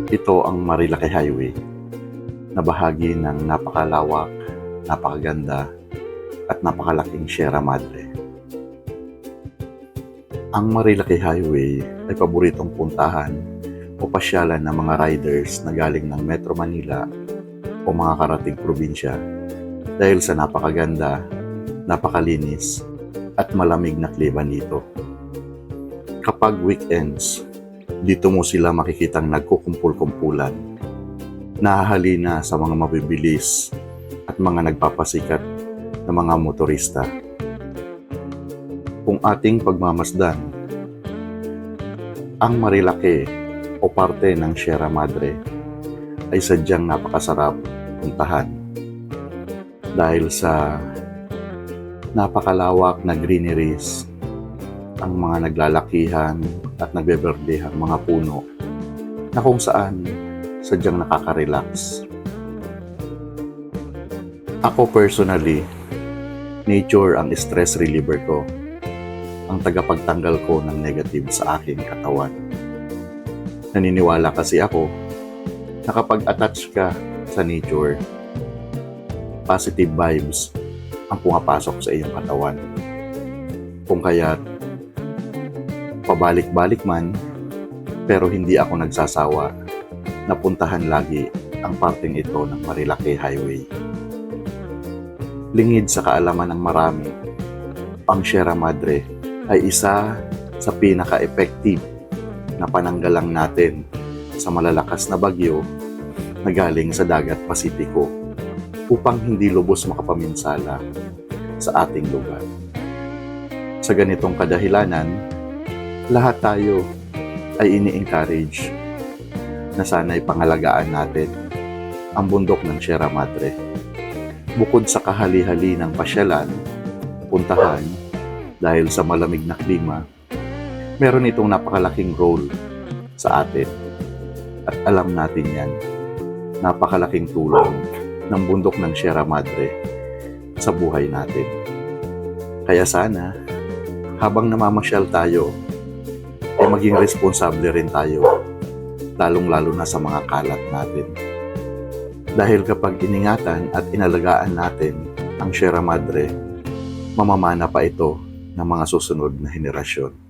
Ito ang Marilaki Highway na bahagi ng napakalawak, napakaganda at napakalaking Sierra Madre. Ang Marilaki Highway ay paboritong puntahan o pasyalan ng mga riders na galing ng Metro Manila o mga karating probinsya dahil sa napakaganda, napakalinis at malamig na klima nito. Kapag weekends, dito mo sila makikitang nagkukumpul-kumpulan, nahahalina sa mga mabibilis at mga nagpapasikat na mga motorista. Kung ating pagmamasdan, ang Marilaki o parte ng Sierra Madre ay sadyang napakasarap puntahan dahil sa napakalawak na greeneries, ang mga naglalakihan at nagbeberdehang mga puno na kung saan sadyang nakaka-relax. Ako personally, nature ang stress reliever ko, ang tagapagtanggal ko ng negative sa aking katawan. Naniniwala kasi ako na kapag attach ka sa nature, positive vibes ang pumapasok sa iyong katawan. Kung kaya't pabalik-balik man, pero hindi ako nagsasawa na puntahan lagi ang parteng ito ng Marilaki Highway. Lingid sa kaalaman ng marami, ang Sierra Madre ay isa sa pinaka-effective na pananggalang natin sa malalakas na bagyo na galing sa dagat Pasipiko upang hindi lubos makapaminsala sa ating lugar. Sa ganitong kadahilanan, lahat tayo ay ini-encourage na sana'y pangalagaan natin ang bundok ng Sierra Madre. Bukod sa kahali-hali ng pasyalan, puntahan, dahil sa malamig na klima, meron itong napakalaking role sa atin. At alam natin yan, napakalaking tulong ng bundok ng Sierra Madre sa buhay natin. Kaya sana, habang namamasyal tayo, ay maging responsable rin tayo, lalong-lalo na sa mga kalat natin. Dahil kapag iningatan at inalagaan natin ang Sierra Madre, mamamana pa ito ng mga susunod na henerasyon.